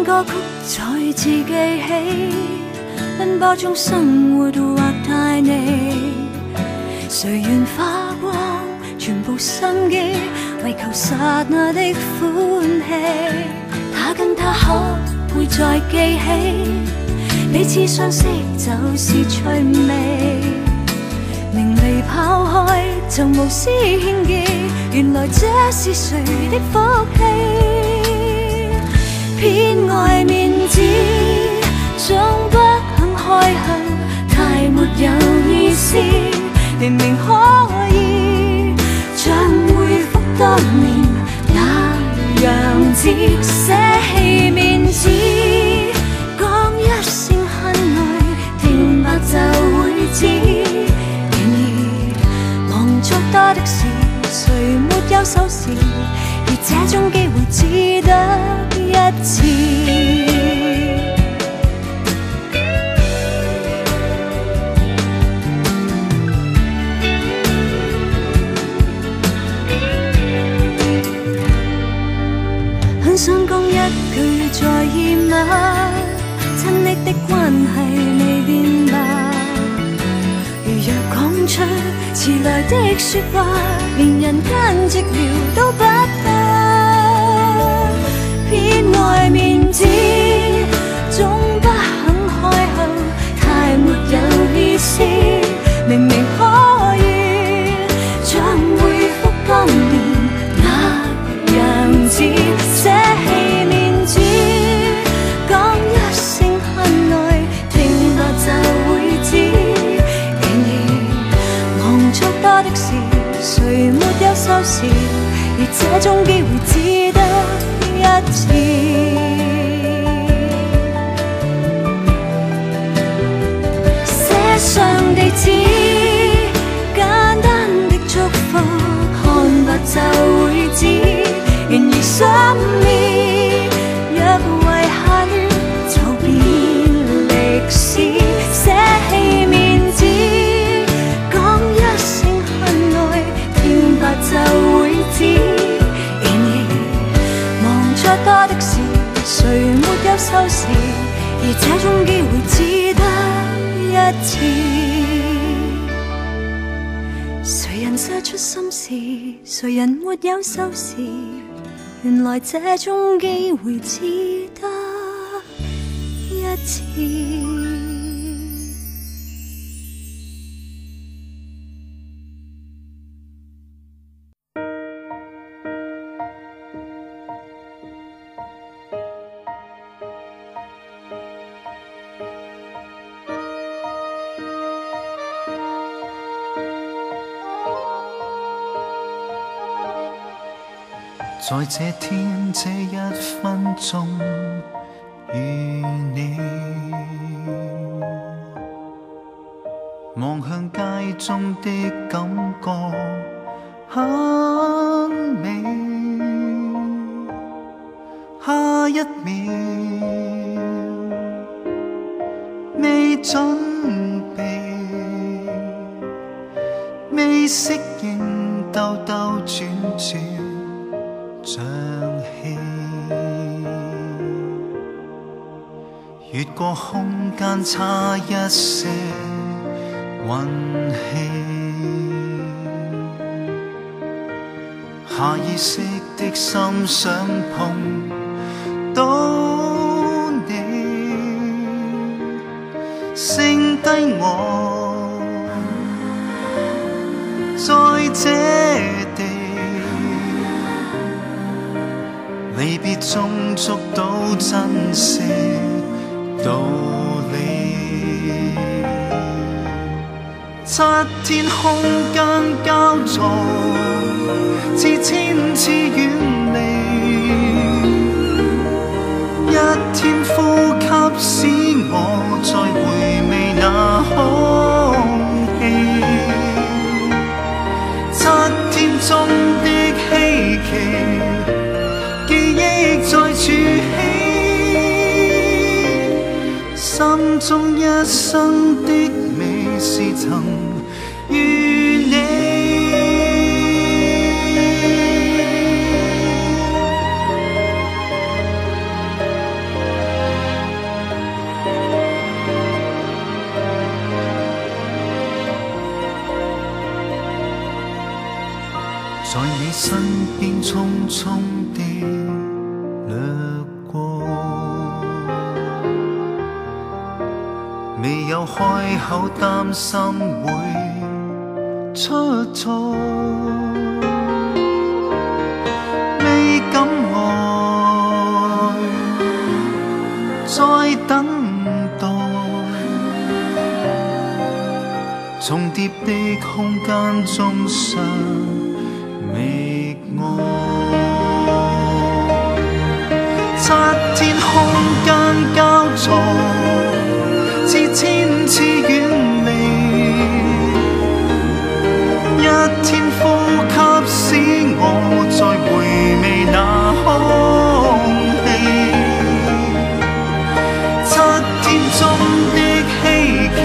歌曲再次記起，奔波中生活或太膩，誰願花光全部心機，為求剎那的歡喜。他跟他可會再記起，彼此相識就是趣味，明離拋開就無絲牽記，原來這是誰的福氣。偏愛面子，總不肯開口，太沒有意思。明明可以像回復當年那樣子，捨棄面子，講一聲恨愛，聽白就會知。然而忙作多的事，誰沒有收視？而這種機會只得一次。很想講一句在意嗎？親昵的關係未變吧？如若講出遲來的說話，連人間寂寥都不得。偏愛面子，總不肯開口，太沒有意思。明明可以像回復當年那樣子，捨棄面子，講一聲恨愛，聽白就會知。然而忙作多的事，誰沒有收視？而這種機會只得一次。寫上地址，簡單的祝福，看白就會知。然而心意若遺下了，就變歷史。捨棄面子，講一聲恨愛，聽白就會知。多的事，誰沒有收視？而這種機會只得一次。誰人寫出心事，誰人沒有收視？原來這種機會只得一次。在這天這一分鐘與你，望向街中的感覺很美，下一秒未準備，未適應兜兜轉轉像戲，越過空間差一些運氣，下意識的心想碰到你，剩低我在這地，離別中捉到珍惜道理。七天空間交錯，似千次遠離，一天呼吸使我再回味那空氣，七天中的希冀，記憶再築起，心中一生的美是曾與你。身邊匆匆地掠過，未有開口擔心會出錯，未敢愛，再等待，重疊的空間中相覓愛，七天空間交錯，似千次遠離，一天呼吸使我再回味那空氣，七天中的希冀，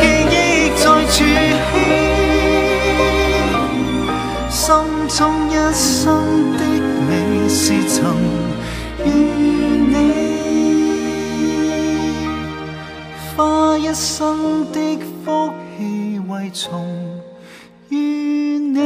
記憶再儲起，心中一生的你是曾與你花一生的福氣為重於你。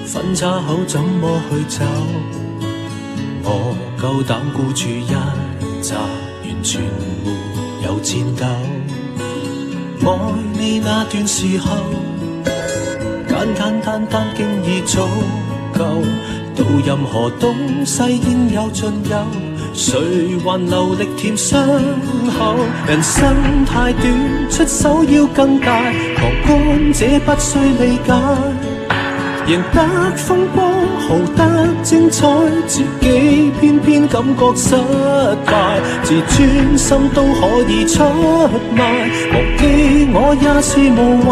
分岔後怎麼去走？我夠膽孤注一擲，完全沒有戰鬥。愛你那段時候，簡簡單單經已足夠，到任何東西應有盡有，誰還留力甜傷口？人生太短，出手要更大，旁觀者不需理解。贏得風光，豪得精彩，自己偏偏感覺失敗，自尊心都可以出賣，忘記我也是無謂，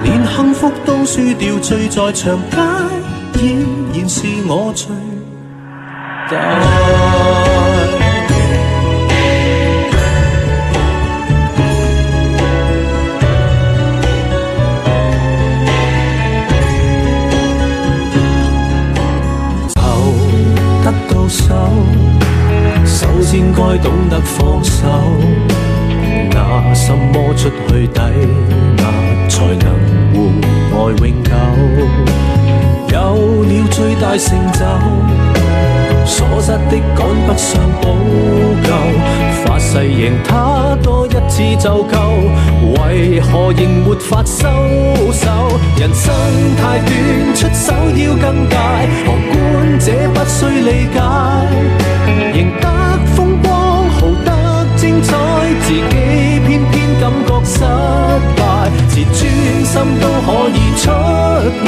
連幸福都輸掉，醉在長街，依然是我最大。首先該懂得放手，拿什麼出去抵押，才能互愛永久？有了最大成就，所失的趕不上補救，發誓贏他多一次就夠，為何仍沒法收手？人生太短，出手要更大，旁觀者不需理解，贏得風光，豪得精彩，自己偏偏感覺失敗，自尊心都可以出賣，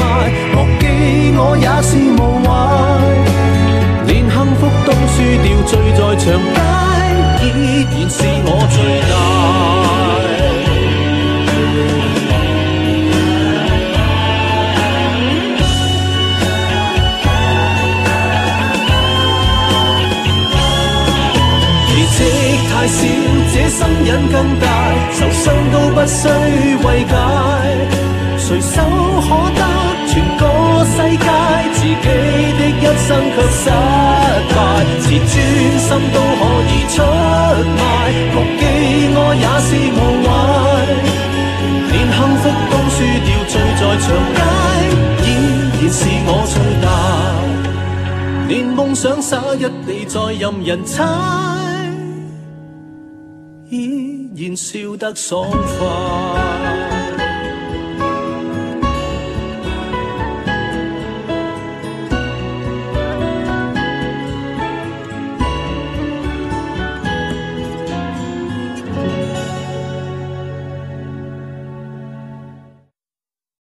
忘記我也是無謂，連幸福都輸掉，醉在長街，依然是我最大。奇蹟太少，這心癮更大，受傷都不需慰解，隨手可得全個世界，自己的一生卻失敗，自尊心都可以出賣，忘記我也是無謂，連幸福都輸掉，醉在長街，依然是我最大，連夢想灑一地再任人踩，依然笑得爽快。